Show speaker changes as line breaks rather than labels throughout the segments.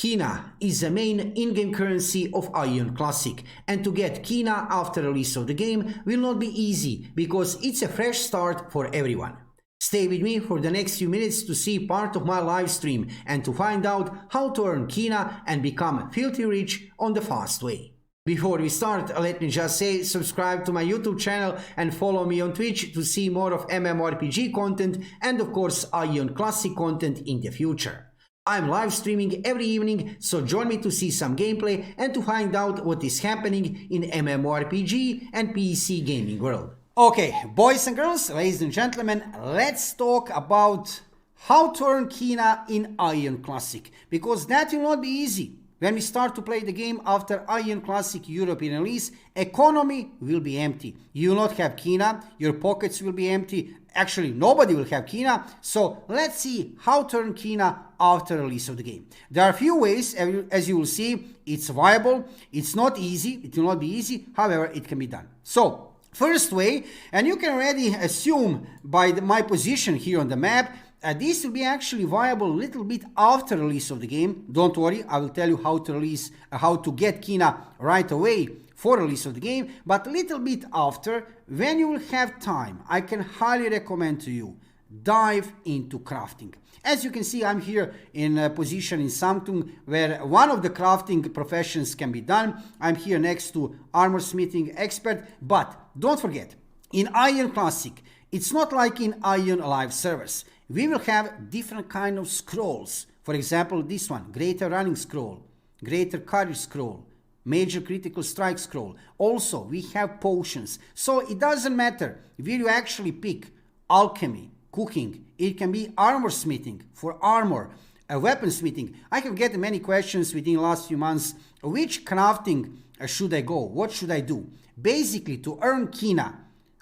Kinah is the main in-game currency of Aion Classic, and to get Kinah after release of the game will not be easy because it's a fresh start for everyone. Stay with me for the next few minutes to see part of my live stream and to find out how to earn Kinah and become filthy rich on the fast way. Before we start, let me just say subscribe to my YouTube channel and follow me on Twitch to see more of mmorpg content and of course Aion Classic content in the future. I'm live streaming every evening, so join me to see some gameplay and to find out what is happening in mmorpg and PC gaming world. Okay, boys and girls, ladies and gentlemen, let's talk about how to earn Kinah in Aion Classic, because that will not be easy. When we start to play the game after Aion Classic European release, economy will be empty. You will not have Kinah, your pockets will be empty. Actually, nobody will have Kinah. So let's see how to earn Kinah after release of the game. There are a few ways, as you will see. It's viable. It's not easy. It will not be easy. However, it can be done. So first way, and you can already assume by my position here on the map, this will be actually viable a little bit after release of the game. Don't worry, I will tell you how to get Kinah right away for release of the game, but a little bit after, when you will have time, I can highly recommend to you, dive into crafting. As you can see, I'm here in a position in Samtung where one of the crafting professions can be done. I'm here next to armor smithing expert, but don't forget, in Aion Classic, it's not like in Aion live servers. We will have different kind of scrolls. For example, this one, greater running scroll, greater courage scroll, major critical strike scroll. Also, we have potions. So it doesn't matter where you actually pick alchemy, cooking. It can be armor smithing for armor, weapon smithing. I have get many questions within the last few months. Which crafting should I go? What should I do? Basically, to earn Kinah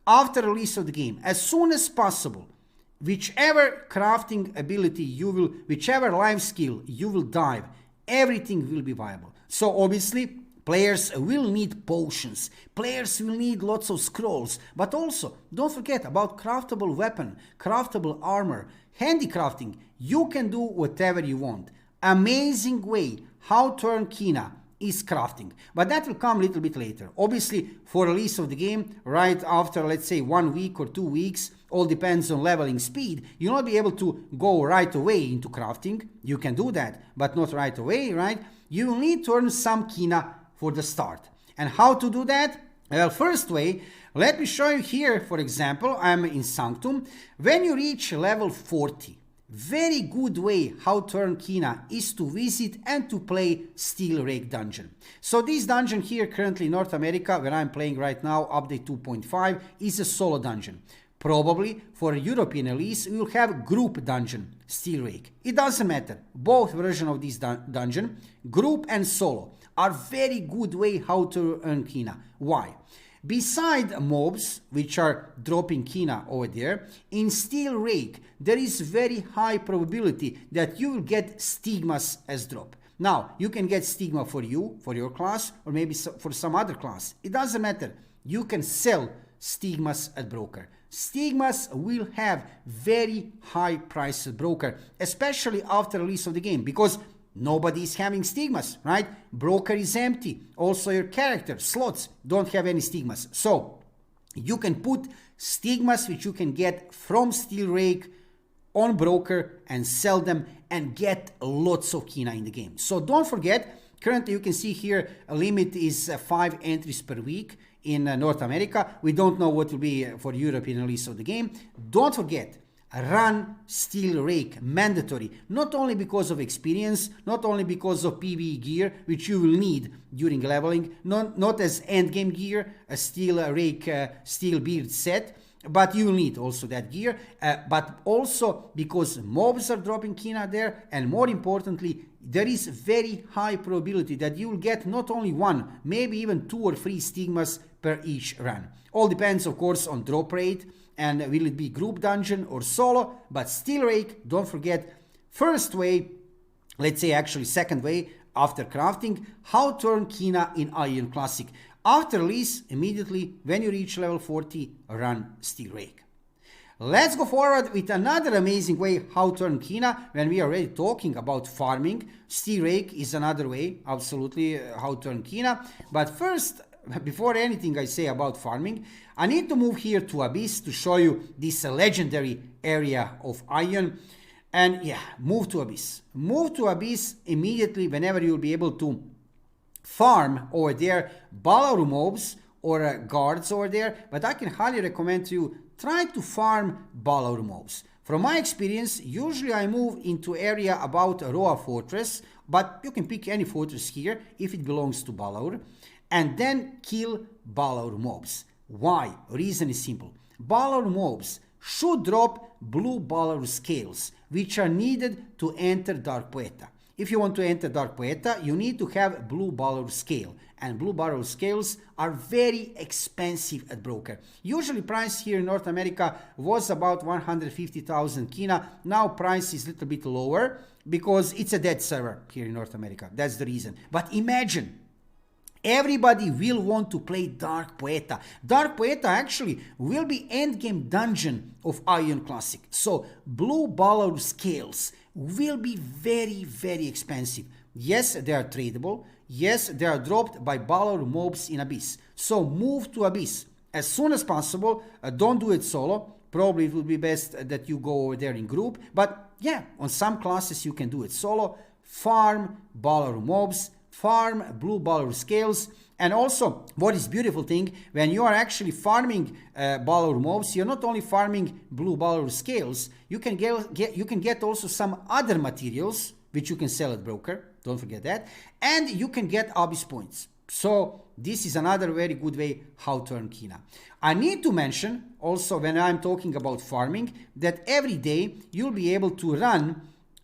after release of the game, as soon as possible, whichever crafting ability you will, whichever life skill you will dive, everything will be viable. So obviously, players will need potions, players will need lots of scrolls, but also don't forget about craftable weapon, craftable armor, handicrafting. You can do whatever you want. Amazing way how to earn Kinah is crafting, but that will come a little bit later. Obviously, for release of the game, right after, let's say, 1 week or 2 weeks, all depends on leveling speed, you'll not be able to go right away into crafting. You can do that, but not right away, right? You will need to earn some Kinah for the start. And how to do that? Well, first way, let me show you here, for example, I'm in Sanctum. When you reach level 40, very good way how to earn Kinah is to visit and to play Steel Rake Dungeon. So this dungeon here currently in North America, where I'm playing right now, update 2.5, is a solo dungeon. Probably for a European release, we will have group dungeon, Steel Rake. It doesn't matter. Both versions of this dungeon, group and solo, are very good way how to earn Kinah. Why? Beside mobs, which are dropping Kinah over there, in Steel Rake, there is very high probability that you will get stigmas as drop. Now, you can get stigma for you, for your class, or maybe for some other class. It doesn't matter. You can sell stigmas at broker. Stigmas will have very high price at broker, especially after release of the game, because nobody is having stigmas, right? Broker is empty. Also your character, slots, don't have any stigmas. So you can put stigmas which you can get from Steel Rake on broker and sell them and get lots of Kinah in the game. So don't forget, currently you can see here a limit is 5 entries per week in North America. We don't know what will be for European release of the game. Don't forget, run Steel Rake, mandatory, not only because of experience, not only because of PvE gear, which you will need during leveling, not as endgame gear, a Steel Rake Steel Beard set, but you will need also that gear, but also because mobs are dropping Kinah there, and more importantly, there is very high probability that you will get not only 1, maybe even 2 or 3 stigmas per each run. All depends, of course, on drop rate, and will it be group dungeon or solo, but Steel Rake, don't forget, first way, let's say actually second way, after crafting, how to earn Kinah in Aion Classic. After release, immediately when you reach level 40, run Steel Rake. Let's go forward with another amazing way how to earn Kinah when we are already talking about farming. Steel rake is another way, absolutely, how to earn Kinah. But first, before anything I say about farming, I need to move here to Abyss to show you this legendary area of Aion. And yeah, move to Abyss. Move to Abyss immediately whenever you'll be able to farm over there Balaur mobs or guards over there. But I can highly recommend to you, try to farm Balaur mobs. From my experience, usually I move into area about Roa Fortress, but you can pick any fortress here if it belongs to Balaur, and then kill Balaur mobs. Why? Reason is simple. Balaur mobs should drop blue Balaur scales, which are needed to enter Dark Poeta. If you want to enter Dark Poeta, you need to have blue Balaur scale. And blue Balaur scales are very expensive at broker. Usually price here in North America was about 150,000 Kinah. Now price is a little bit lower because it's a dead server here in North America. That's the reason. But imagine, everybody will want to play Dark Poeta. Dark Poeta actually will be endgame dungeon of Aion Classic. So blue Balaur scales will be very, very expensive. Yes, they are tradable. Yes, they are dropped by Balaur mobs in Abyss. So move to Abyss as soon as possible. Don't do it solo. Probably it would be best that you go over there in group. But yeah, on some classes you can do it solo. Farm Balaur mobs, farm blue Balaur scales. And also, what is beautiful thing, when you are actually farming Balaur mobs, you're not only farming blue Balaur scales, you can get also some other materials which you can sell at broker. Don't forget that. And you can get Abyss points. So this is another very good way how to earn Kinah. I need to mention also, when I'm talking about farming, that every day you'll be able to run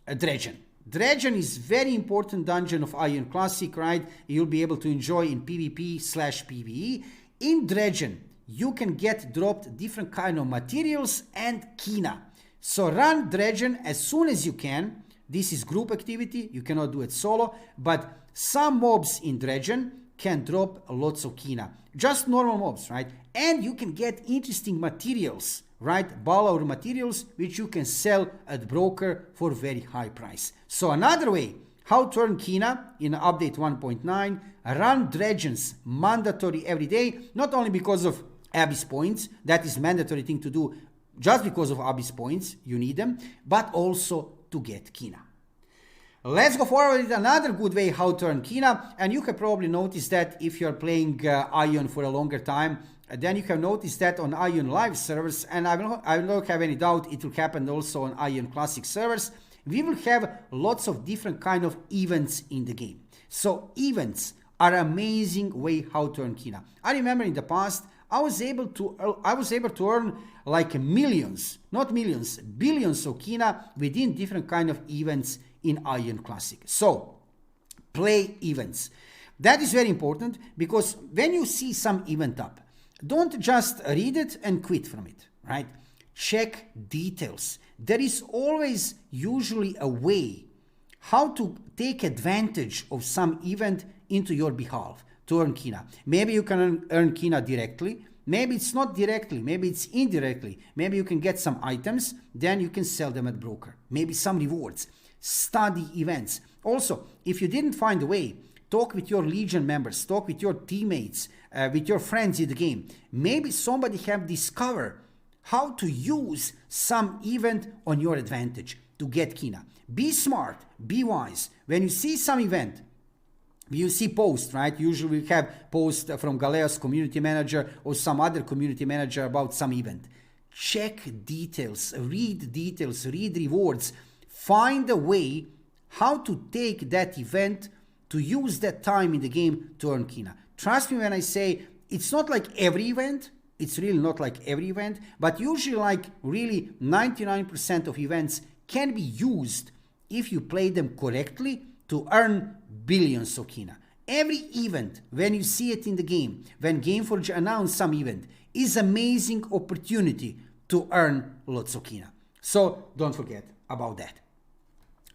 a Dredgen. Dredgen is very important dungeon of Aion Classic, right? You'll be able to enjoy in PvP/PvE. In Dredgen, you can get dropped different kind of materials and Kinah. So run Dredgen as soon as you can. This is group activity. You cannot do it solo, but some mobs in Dredgen can drop lots of Kinah. Just normal mobs, right? And you can get interesting materials, right? Balaur materials, which you can sell at broker for very high price. So another way how to earn Kinah in update 1.9, run Dredgens mandatory every day, not only because of Abyss points, that is mandatory thing to do just because of Abyss points, you need them, but also to get Kinah. Let's go forward with another good way how to earn Kinah, and you have probably noticed that if you're playing Aion for a longer time, then you have noticed that on Aion live servers, and I don't have any doubt it will happen also on Aion Classic servers, we will have lots of different kind of events in the game. So events are an amazing way how to earn Kinah. I remember in the past I was able to earn like millions, not millions, billions of Kinah within different kind of events in Aion Classic. So play events. That is very important, because when you see some event up, don't just read it and quit from it, right? Check details. There is always usually a way how to take advantage of some event into your behalf to earn Kinah. Maybe you can earn Kinah directly. Maybe it's not directly. Maybe it's indirectly. Maybe you can get some items. Then you can sell them at broker. Maybe some rewards. Study events. Also, if you didn't find a way, talk with your Legion members. Talk with your teammates. With your friends in the game. Maybe somebody have discovered how to use some event on your advantage to get Kinah. Be smart. Be wise. When you see some event, you see posts, right? Usually we have posts from Galea's community manager or some other community manager about some event. Check details, read rewards. Find a way how to take that event, to use that time in the game to earn Kinah. Trust me when I say it's not like every event. It's really not like every event, but usually like really 99% of events can be used if you play them correctly to earn billions of Kinah. Every event, when you see it in the game, when Gameforge announce some event, is amazing opportunity to earn lots of Kinah. So don't forget about that.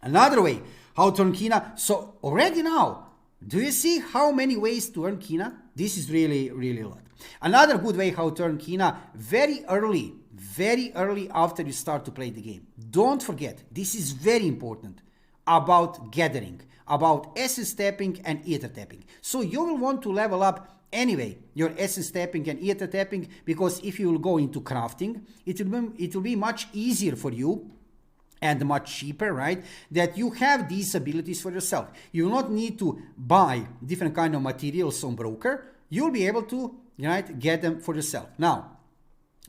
Another way how to earn Kinah. So already now, do you see how many ways to earn Kinah? This is really, really a lot. Another good way how to earn Kinah, very early after you start to play the game. Don't forget, this is very important, about gathering, about essence tapping and ether tapping. So you will want to level up anyway your essence tapping and ether tapping, because if you will go into crafting, it will be much easier for you and much cheaper, right? That you have these abilities for yourself. You will not need to buy different kind of materials on broker. You'll be able to, right, get them for yourself. Now,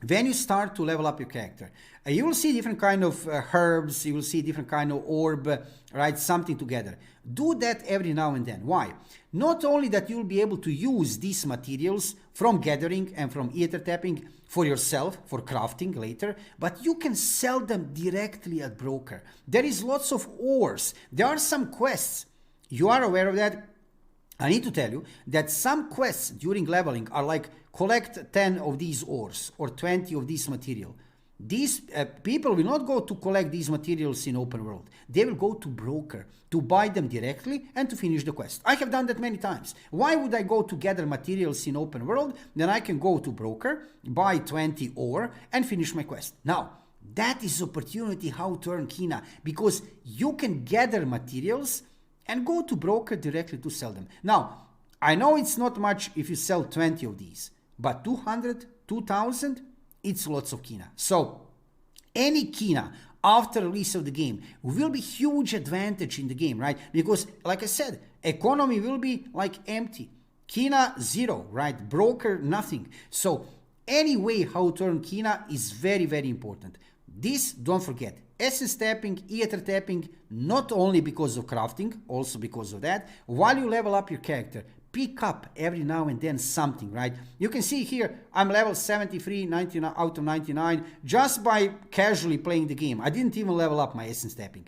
when you start to level up your character, you will see different kind of herbs, you will see different kind of orb, right, something together. Do that every now and then. Why? Not only that you'll be able to use these materials from gathering and from ether tapping for yourself, for crafting later, but you can sell them directly at broker. There is lots of ores. There are some quests. You are aware of that? I need to tell you that some quests during leveling are like collect 10 of these ores or 20 of this material. These people will not go to collect these materials in open world. They will go to broker to buy them directly and to finish the quest. I have done that many times. Why would I go to gather materials in open world? Then I can go to broker, buy 20 ore and finish my quest. Now, that is opportunity how to earn Kinah, because you can gather materials and go to broker directly to sell them. Now, I know it's not much if you sell 20 of these, but 200, 2000, it's lots of Kinah. So, any Kinah after release of the game will be huge advantage in the game, right? Because, like I said, economy will be like empty. Kinah, zero, right? Broker, nothing. So, any way how to earn Kinah is very, very important. This, don't forget, essence tapping, ether tapping, not only because of crafting, also because of that. While you level up your character, pick up every now and then something, right? You can see here, I'm level 73, 99 out of 99, just by casually playing the game. I didn't even level up my essence tapping.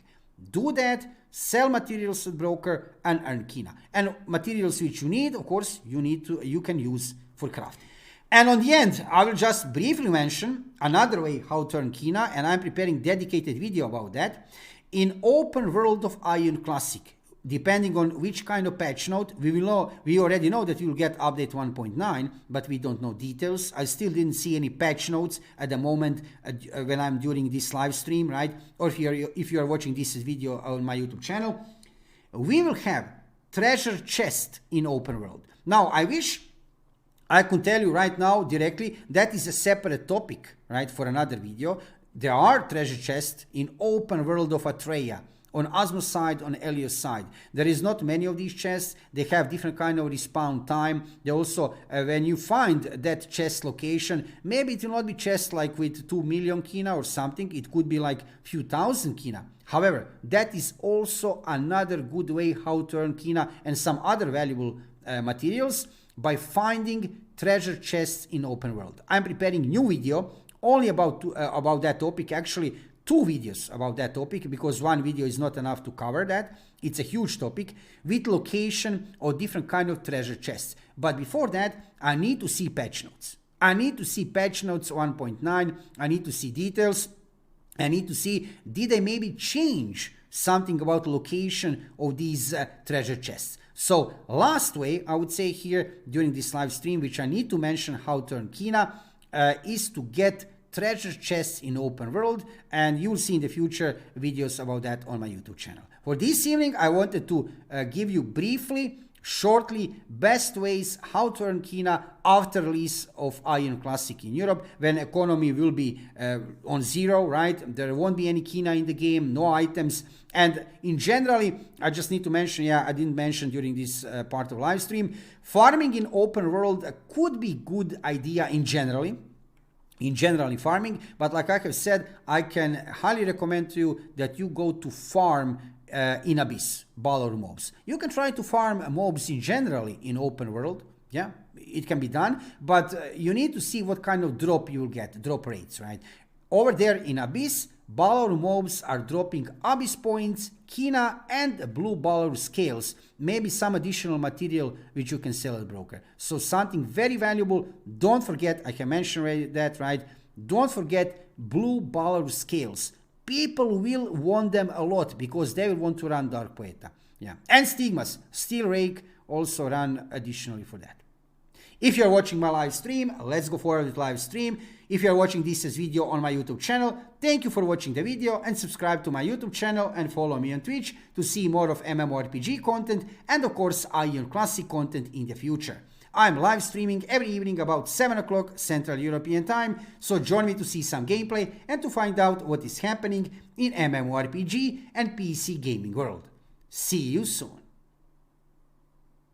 Do that, sell materials at broker, and earn Kinah. And materials which you need, of course, you can use for crafting. And on the end, I will just briefly mention another way how to earn Kinah, and I'm preparing dedicated video about that. In open world of Aion Classic, depending on which kind of patch note, we already know that we will get update 1.9, but we don't know details. I still didn't see any patch notes at the moment when I'm doing this live stream, right? Or if you are watching this video on my YouTube channel, we will have treasure chest in open world. Now, I wish I could tell you right now directly that is a separate topic, right, for another video. There are treasure chests in open world of Atreya, on Asmos side, on Elios side. There is not many of these chests. They have different kind of respawn time. They also, when you find that chest location, maybe it will not be chest like with 2 million Kinah or something. It could be like few thousand Kinah. However, that is also another good way how to earn Kinah and some other valuable materials by finding treasure chests in open world. I'm preparing new video only about that topic. Actually, 2 videos about that topic, because one video is not enough to cover that. It's a huge topic with location or different kind of treasure chests. But before that, I need to see patch notes. I need to see patch notes 1.9. I need to see details. I need to see, did they maybe change something about location of these treasure chests? So last way, I would say here during this live stream, which I need to mention how to earn Kinah, is to get treasure chests in open world, and you'll see in the future videos about that on my YouTube channel. For this evening, I wanted to give you briefly, shortly, best ways how to earn Kinah after release of Aion Classic in Europe, when economy will be on zero, right? There won't be any Kinah in the game, no items. And in generally, I just need to mention, I didn't mention during this part of live stream, farming in open world could be good idea in generally farming, but like I have said, I can highly recommend to you that you go to farm in Abyss, Balor mobs. You can try to farm mobs in generally in open world, it can be done, but you need to see what kind of drop you will get, drop rates, right? Over there in Abyss, Balor mobs are dropping Abyss points, Kinah, and blue Balor scales, maybe some additional material which you can sell at broker. So something very valuable. Don't forget, I can mention that, right? Don't forget blue Balor scales. People will want them a lot because they will want to run Dark Poeta. And stigmas, Steel Rake also run additionally for that. If you are watching my live stream, let's go forward with live stream. If you are watching this as video on my YouTube channel, thank you for watching the video and subscribe to my YouTube channel and follow me on Twitch to see more of mmorpg content and of course Aion Classic content in the future. I'm live streaming every evening about 7 o'clock Central European Time, so join me to see some gameplay and to find out what is happening in mmorpg and PC gaming world. See you soon.